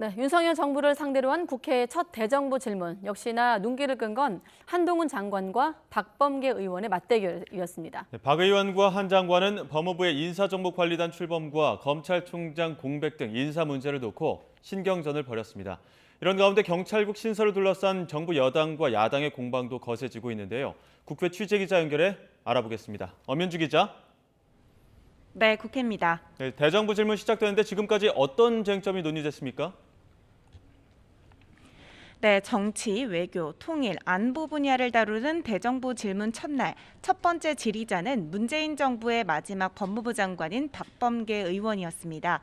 네, 윤석열 정부를 상대로 한 국회의 첫 대정부 질문. 역시나 눈길을 끈 건 한동훈 장관과 박범계 의원의 맞대결이었습니다. 네, 박 의원과 한 장관은 법무부의 인사정보관리단 출범과 검찰총장 공백 등 인사 문제를 놓고 신경전을 벌였습니다. 이런 가운데 경찰국 신설을 둘러싼 정부 여당과 야당의 공방도 거세지고 있는데요. 국회 취재기자 연결해 알아보겠습니다. 엄윤주 기자. 네, 국회입니다. 네, 대정부 질문 시작되는데 지금까지 어떤 쟁점이 논의됐습니까? 네, 정치, 외교, 통일, 안보 분야를 다루는 대정부 질문 첫날 첫 번째 질의자는 문재인 정부의 마지막 법무부 장관인 박범계 의원이었습니다.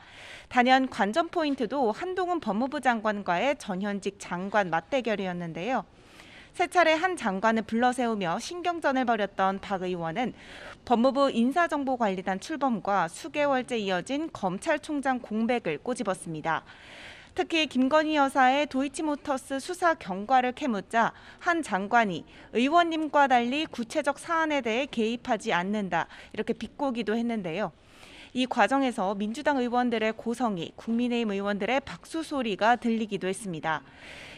단연 관전 포인트도 한동훈 법무부 장관과의 전현직 장관 맞대결이었는데요. 세 차례 한 장관을 불러세우며 신경전을 벌였던 박 의원은 법무부 인사정보관리단 출범과 수개월째 이어진 검찰총장 공백을 꼬집었습니다. 특히 김건희 여사의 도이치모터스 수사 경과를 캐묻자 한 장관이 의원님과 달리 구체적 사안에 대해 개입하지 않는다 이렇게 비꼬기도 했는데요. 이 과정에서 민주당 의원들의 고성이, 국민의힘 의원들의 박수 소리가 들리기도 했습니다.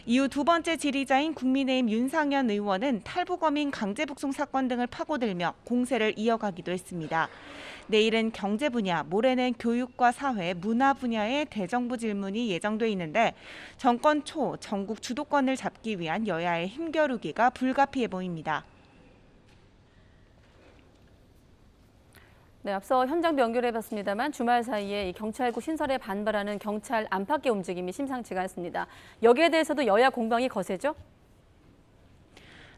이후 두 번째 질의자인 국민의힘 윤상현 의원은 탈북어민 강제북송 사건 등을 파고들며 공세를 이어가기도 했습니다. 내일은 경제 분야, 모레는 교육과 사회, 문화 분야의 대정부 질문이 예정돼 있는데 정권 초 전국 주도권을 잡기 위한 여야의 힘겨루기가 불가피해 보입니다. 네, 앞서 현장도 연결해봤습니다만 주말 사이에 이 경찰국 신설에 반발하는 경찰 안팎의 움직임이 심상치가 않습니다. 여기에 대해서도 여야 공방이 거세죠?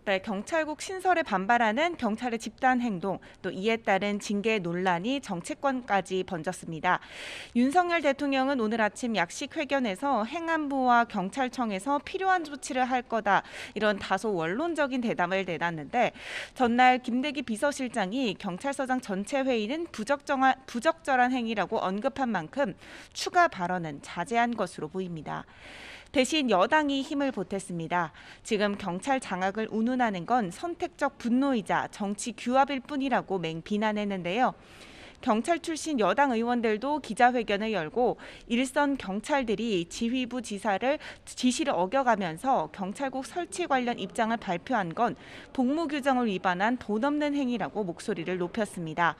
네, 경찰국 신설에 반발하는 경찰의 집단 행동, 또 이에 따른 징계 논란이 정치권까지 번졌습니다. 윤석열 대통령은 오늘 아침 약식 회견에서 행안부와 경찰청에서 필요한 조치를 할 거다 이런 다소 원론적인 대답을 내놨는데 전날 김대기 비서실장이 경찰서장 전체 회의는 부적절한 행위라고 언급한 만큼 추가 발언은 자제한 것으로 보입니다. 대신 여당이 힘을 보탰습니다. 지금 경찰 장악을 운운하는 건 선택적 분노이자 정치 규합일 뿐이라고 맹비난했는데요. 경찰 출신 여당 의원들도 기자회견을 열고 일선 경찰들이 지휘부 지시를 어겨가면서 경찰국 설치 관련 입장을 발표한 건 복무규정을 위반한 돈 없는 행위라고 목소리를 높였습니다.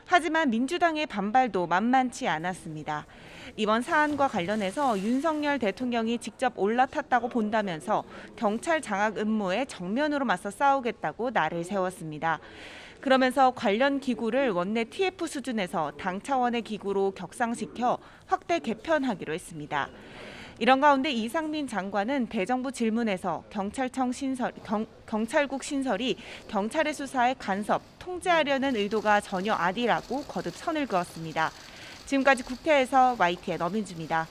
하지만 민주당의 반발도 만만치 않았습니다. 이번 사안과 관련해서 윤석열 대통령이 직접 올라탔다고 본다면서 경찰 장악 음모에 정면으로 맞서 싸우겠다고 날을 세웠습니다. 그러면서 관련 기구를 원내 TF 수준에서 당 차원의 기구로 격상시켜 확대 개편하기로 했습니다. 이런 가운데 이상민 장관은 대정부 질문에서 경찰국 신설이 경찰의 수사에 간섭, 통제하려는 의도가 전혀 아니라고 거듭 선을 그었습니다. 지금까지 국회에서 YTN 엄윤주입니다.